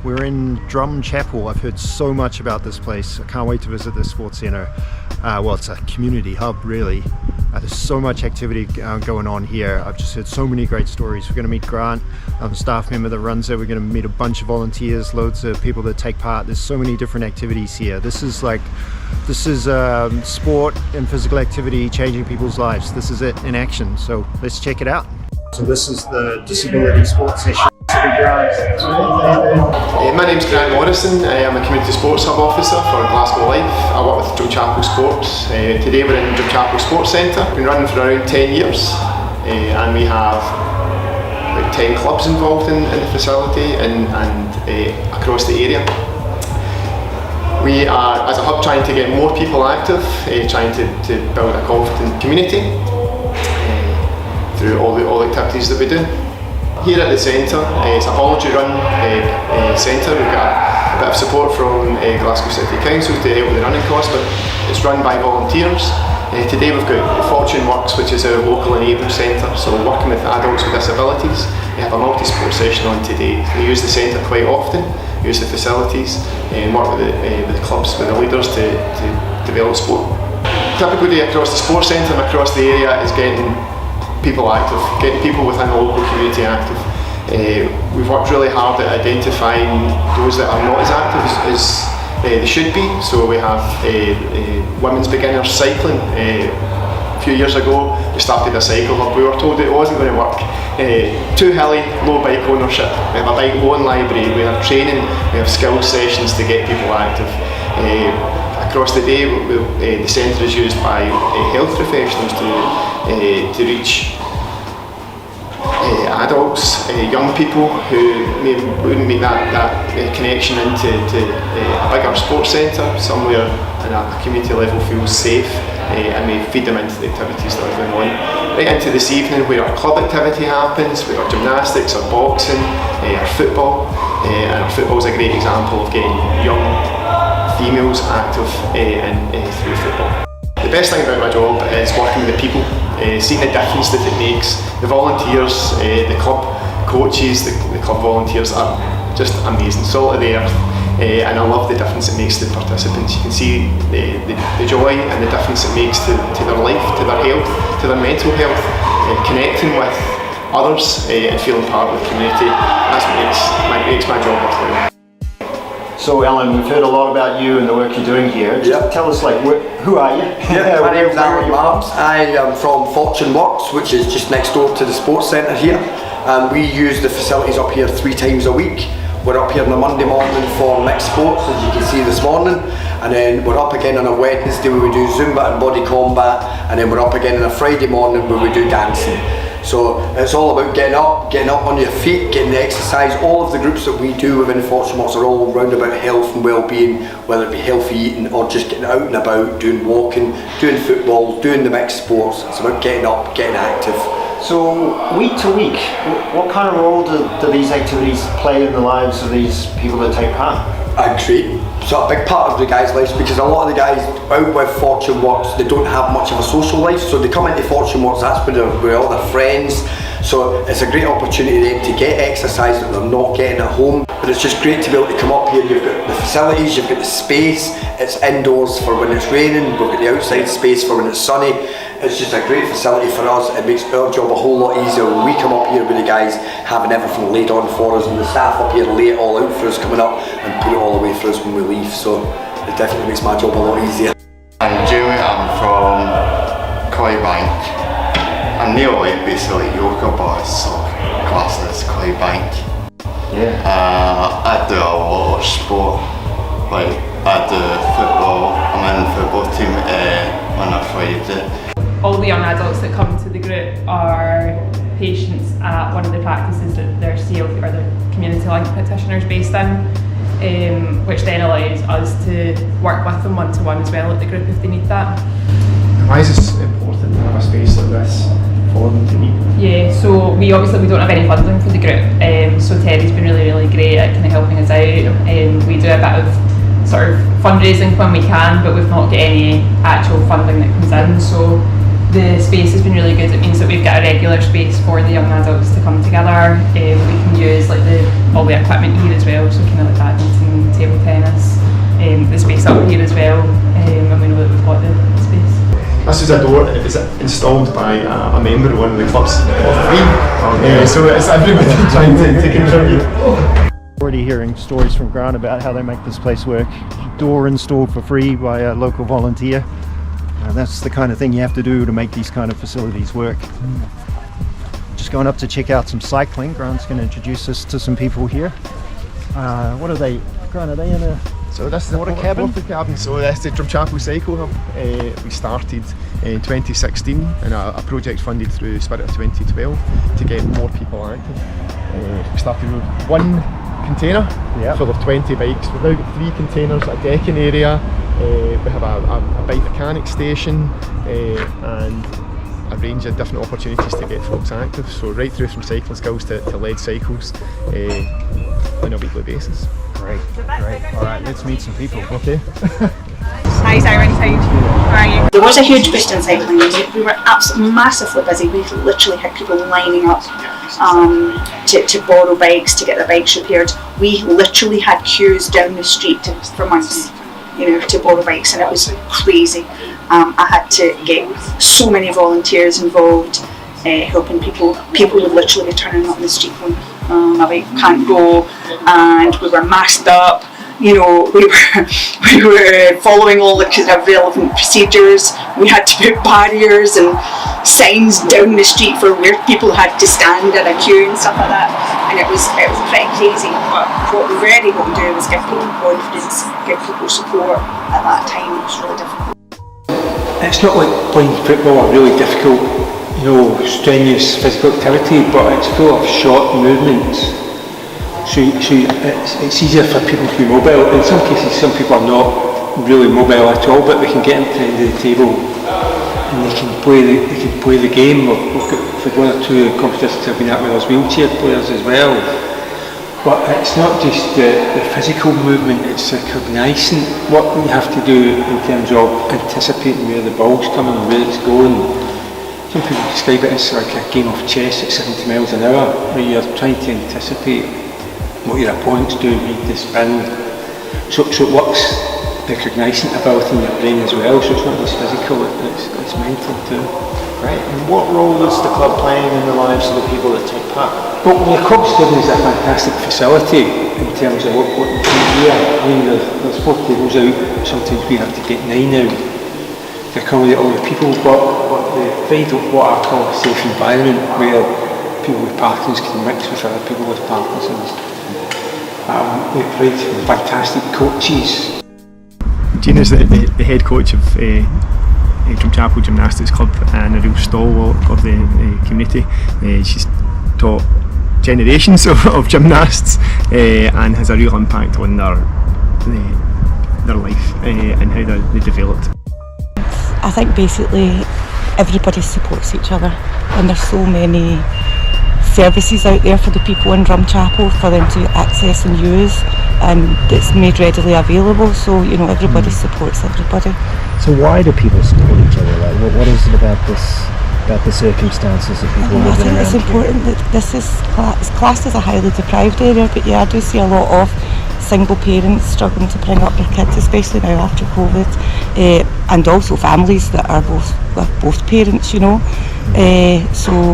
We're in Drumchapel. I've heard so much about this place. I can't wait to visit this sports centre. Well, it's a community hub, really. There's so much activity going on here. I've just heard so many great stories. We're going to meet Grant, a staff member that runs it. We're going to meet a bunch of volunteers, loads of people that take part. There's so many different activities here. This is sport and physical activity changing people's lives. This is it in action. So let's check it out. So this is the disability sports session. My name's Grant Morrison. I'm a Community Sports Hub officer for Glasgow Life. I work with Drumchapel Sport. Today we're in Drumchapel Sports Centre. We've been running for around 10 years and we have about 10 clubs involved in the facility and across the area. We are, as a hub, trying to get more people active, trying to build a confident community through all the activities that we do. Here at the centre, it's a voluntary run centre. We've got a bit of support from Glasgow City Council to help with the running costs, but it's run by volunteers. Today we've got Fortune Works, which is our local enable centre, so working with adults with disabilities. We have a multi-sport session on today. We use the centre quite often, use the facilities, and work with the clubs, with the leaders to develop sport. Typical day across the sports centre and across the area is getting people active, getting people within the local community active. We've worked really hard at identifying those that are not as active as they should be. So we have women's beginners cycling. A few years ago we started a cycle hub. We were told it wasn't going to work. Too hilly, low bike ownership. We have a bike loan library, we have training, we have skills sessions to get people active. Across the day, the centre is used by health professionals to reach adults, young people who wouldn't make that connection into a bigger sports centre, somewhere in a community level feels safe, and we feed them into the activities that are going on. Right into this evening where our club activity happens, with our gymnastics, our boxing, our football, and our football is a great example of getting young females active through football. The best thing about my job is working with the people, seeing the difference that it makes. The volunteers, the club coaches, the club volunteers are just amazing, salt of the earth, and I love the difference it makes to the participants. You can see the joy and the difference it makes to their life, to their health, to their mental health, connecting with others and feeling part of the community. That's what makes my job worthwhile. So Alan, we've heard a lot about you and the work you're doing here. Just tell us, who are you? My name's Alan Marks. I am from Fortune Works, which is just next door to the sports centre here. We use the facilities up here 3 times a week. We're up here on a Monday morning for mixed sports, as you can see this morning, and then we're up again on a Wednesday where we do Zumba and body combat, and then we're up again on a Friday morning where we do dancing. So it's all about getting up on your feet, getting the exercise. All of the groups that we do within Fortune Works are all round about health and well-being, whether it be healthy eating or just getting out and about, doing walking, doing football, doing the mixed sports. It's about getting up, getting active. So week to week, what kind of role do these activities play in the lives of these people that take part? Great. So a big part of the guys' lives, because a lot of the guys out with Fortune Works, they don't have much of a social life, so they come into Fortune Works, that's where all their friends, so it's a great opportunity then to get exercise that they're not getting at home. But it's just great to be able to come up here. You've got the facilities, you've got the space, it's indoors for when it's raining, we've got the outside space for when it's sunny. It's just a great facility for us. It makes our job a whole lot easier when we come up here with the guys having everything laid on for us, and the staff up here lay it all out for us coming up and put it all away for us when we leave, so it definitely makes my job a lot easier. I'm Jamie, I'm from Clydebank. I'm nearly basically yoga, but it's classes Clydebank. Yeah. I do a lot of sport, like I do football. I'm in the football team on a Friday. All the young adults that come to the group are patients at one of the practices that their CLP or the community link practitioners based in, which then allows us to work with them one-to-one as well at the group if they need that. Why is it important to have a space like this for them to meet? Yeah, so we don't have any funding for the group, so Terry's been really great at kind of helping us out. We do a bit of sort of fundraising when we can, but we've not got any actual funding that comes in, so the space has been really good. It means that we've got a regular space for the young adults to come together. We can use all all the equipment here as well, so kind of like badminton, table tennis, the space up here as well, and we know that we've got the space. This is a door that is installed by a member of one of the clubs for free. So it's everybody trying to contribute. Already hearing stories from Grant about how they make this place work. Door installed for free by a local volunteer. That's the kind of thing you have to do to make these kind of facilities work. Just going up to check out some cycling. Grant's going to introduce us to some people here. What are they? Grant, are they in a So this is water cabin? Water cabin. So this is the Drumchapel Cycle Hub. We started in 2016 in a project funded through Spirit of 2012 to get more people active. We started with one container full of 20 bikes. We've now got 3 containers, a decking area, we have a bike mechanic station, and a range of different opportunities to get folks active. So right through from cycling skills to lead cycles on a weekly basis. Great. Alright, let's meet some people. Okay. Hi Siren, how are you? There was a huge boost in cycling. We were absolutely massively busy. We literally had people lining up to borrow bikes, to get their bikes repaired. We literally had queues down the street for months, to borrow bikes, and it was crazy. I had to get so many volunteers involved, helping people. People would literally be turning up in the street going, my bike can't go, and we were masked up. We were following all the kind of relevant procedures. We had to put barriers and signs down the street for where people had to stand in a queue and stuff like that. And it was pretty crazy. But what we were able to do was give people confidence, give people support at that time. It was really difficult. It's not like playing football, a really difficult, strenuous physical activity, but it's full of short movements. So it's easier for people to be mobile. In some cases, some people are not really mobile at all, but they can get into the end of the table and they can play the game. We've got 1 or 2 competitions have been at with us wheelchair players as well. But it's not just the physical movement; it's the cognizant. What you have to do in terms of anticipating where the ball's coming and where it's going. Some people describe it as like a game of chess at 70 miles an hour, where you're trying to anticipate what your opponent's doing, read the spin. So it works the cognizant ability in your brain as well, so it's not just physical, it's mental too. Right, and what role is the club playing in the lives of the people that take part? Well, the club's given us a fantastic facility in terms of what we do here. I mean, there's 4 tables out, sometimes we have to get 9 out to accommodate all the people, but they provide what I call a safe environment where people with Parkinson's can mix with other people with Parkinson's. We played fantastic coaches. Gina's the head coach of Drumchapel Gymnastics Club and a real stalwart of the community. She's taught generations of gymnasts and has a real impact on their life and how they developed. I think basically everybody supports each other, and there's so many services out there for the people in Drumchapel for them to access and use, and it's made readily available, so everybody supports everybody. So why do people support each other? Like, what is it about the circumstances that people I living think around it's important that this is it's classed as a highly deprived area, but I do see a lot of single parents struggling to bring up their kids, especially now after COVID, and also families that are both parents, so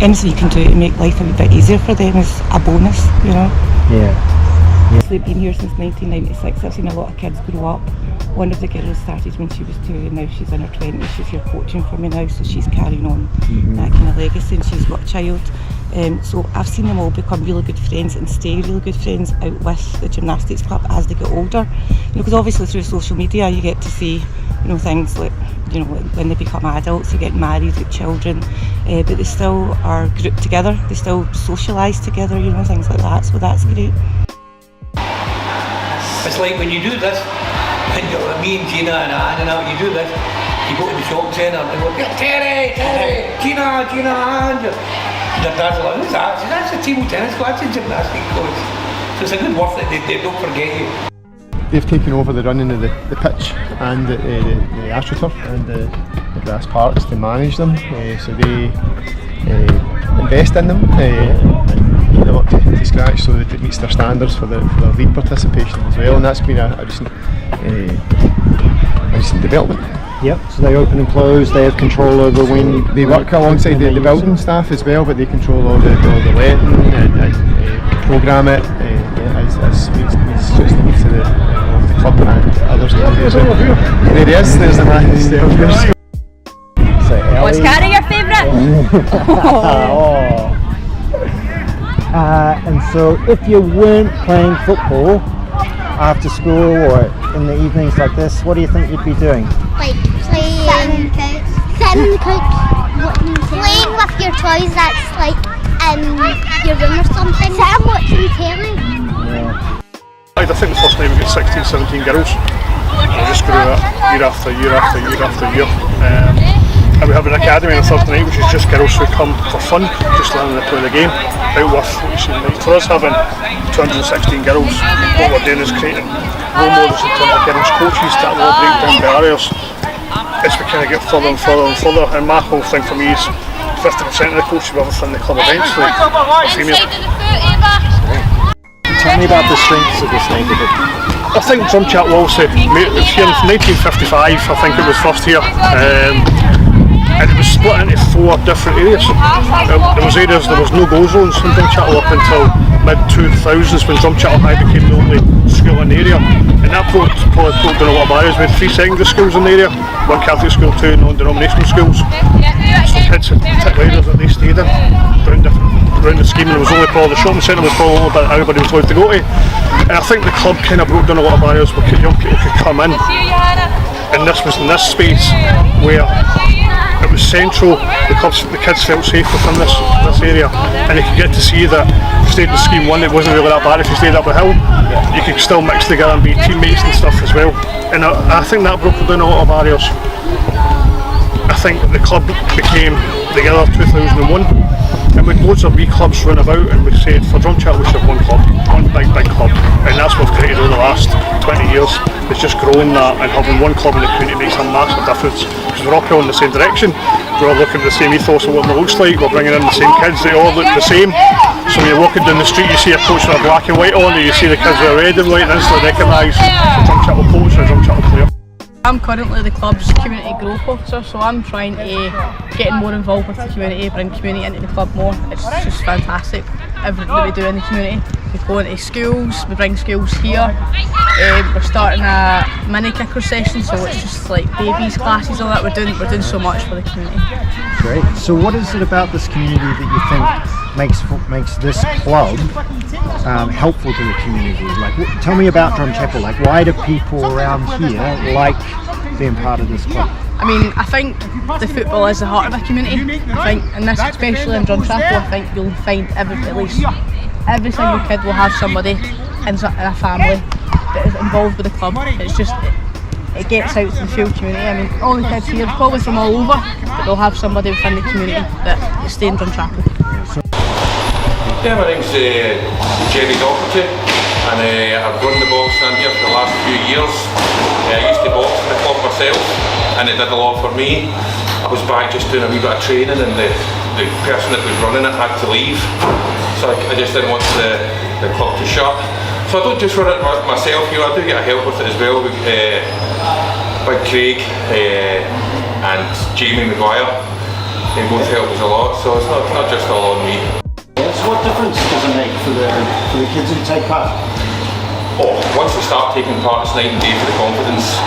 anything you can do to make life a wee bit easier for them is a bonus, I've been here since 1996. I've seen a lot of kids grow up. One of the girls started when she was 2 and now she's in her 20s. She's here coaching for me now, so she's carrying on that kind of legacy, and she's got a child. So I've seen them all become really good friends and stay really good friends out with the gymnastics club as they get older. Because obviously through social media you get to see things like when they become adults, they get married with children, but they still are grouped together, they still socialise together, things like that, so that's great. It's like when you do this, and me and Gina and Anne and you do this, you go to the shopping centre and they go, Terry, Gina, and their dad's like, who's that? That's a table tennis coach, that's a gymnastics coach. So it's a good work that they don't forget you. They've taken over the running of the pitch and the AstroTurf and the grass parks to manage them, so they invest in them and get them up to scratch so that it meets their standards for their league participation as well, and that's been a recent development. Yep, so they open and close, they have control over when... They work alongside the building staff as well, but they control all the letting and programme it as meets the needs of the club and others. There he is, there's the man. What's Carrie your favourite? And so if you weren't playing football after school or in the evenings like this, what do you think you'd be doing? Like playing playing with your toys that's like your room or something. Sit and watching telly. I think the first night we got 16, 17 girls. We just grew up year after year after year after year. And we have an academy on a Thursday night which is just girls who come for fun, just learning to play the game. Out with what you see tonight. For us having 216 girls, what we're doing is creating role models in terms of girls coaches that will break down barriers as we kind of get further and further and further. And my whole thing for me is 50% of the coaches will have within the club eventually are female. Tell me about the strengths of this neighbourhood. I think Drumchapel also, it was here in 1955, I think it was first here. And it was split into 4 different areas. There was areas, there was no go zones in Drumchapel up until mid-2000s when Drumchapel High became the only school in the area. And that probably broke down a lot of barriers. We had 3 secondary schools in the area, 1 Catholic school, 2 non-denominational schools. So kids had particular areas that they stayed in, around the scheme, and it was only probably the shopping centre was probably that everybody was allowed to go to. And I think the club kind of broke down a lot of barriers where young people could come in. And this was in this space where it was central, the kids felt safe within this area, and they could get to see that if you stayed in scheme 1 it wasn't really that bad. If you stayed up the hill you could still mix together and be teammates and stuff as well, and I think that broke down a lot of barriers. I think the club became together 2001 and with loads of wee clubs run about, and we said for Drumchapel we should have one club, one big club, and that's what we've created over the last 20 years. It's just growing that, and having one club in the community makes a massive difference because we're all pulling in the same direction, we're all looking at the same ethos of what it looks like, we're bringing in the same kids, they all look the same. So when you're walking down the street you see a coach with a black and white on, and you see the kids with a red and white and instantly recognise a Drumchapel coach or a Drumchapel player. I'm currently the club's community growth officer, so I'm trying to get more involved with the community, bring community into the club more. It's just fantastic, everything that we do in the community. We go into schools, we bring schools here. We're starting a mini kicker session, so it's just like babies classes, all that. We're doing so much for the community. Great. So what is it about this community that you think makes this club helpful to the community? Like, tell me about Drumchapel. Like, why do people around here like being part of this club? I mean, I think the football is the heart of a community. I think, and this especially in Drumchapel, I think you'll find at least every single kid will have somebody in a family that is involved with the club. It's just, it gets out to the full community. I mean, all the kids here, probably from all over, but they'll have somebody within the community that stay in Drumchapel. Yeah, my name's Jerry Doherty, and I've run the box stand here for the last few years. I used to box in the club myself, and it did a lot for me. I was back just doing a wee bit of training, and the person that was running it had to leave, so I just didn't want the club to shut. So I don't just run it myself here, I do get help with it as well with Big Craig and Jamie Maguire. They both help us a lot, so it's not just all on me. So what difference does it make for the kids who take part? Oh, once they start taking part, it's night and day for the confidence.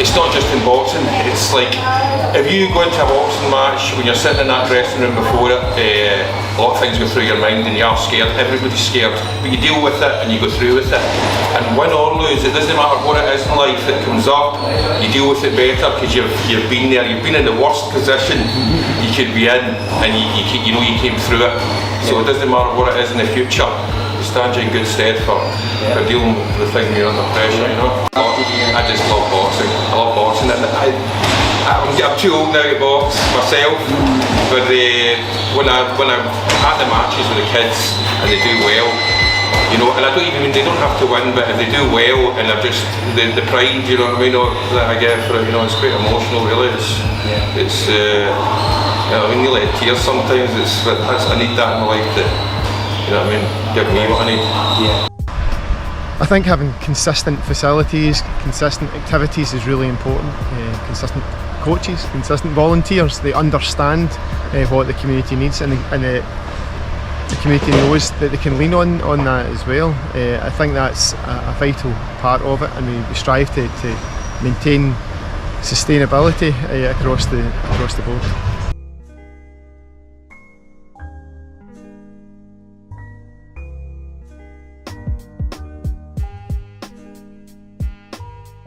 It's not just in boxing, it's like if you go into a boxing match, when you're sitting in that dressing room before it, a lot of things go through your mind and you are scared, everybody's scared, but you deal with it and you go through with it. And win or lose, it doesn't matter what it is in life that comes up, you deal with it better because you've been there, you've been in the worst position you could be in, and you know you came through it. So it doesn't matter what it is in the future, it stands you in good stead for dealing with the thing when you're under pressure, you know. I just love boxing. I love boxing, and I'm too old now to box myself, but when I'm at the matches with the kids and they do well, you know, and I don't even mean they don't have to win, but if they do well and they're just the pride, you know what I mean, that I get for it, you know, it's quite emotional really. It's you know, I mean, nearly tears sometimes. I need that in my life to you know what I mean, give me what I need. Yeah. I think having consistent facilities, consistent activities is really important. Consistent coaches, consistent volunteers, they understand what the community needs, and the community knows that they can lean on that as well. I think that's a vital part of it, and we strive to maintain sustainability across the board.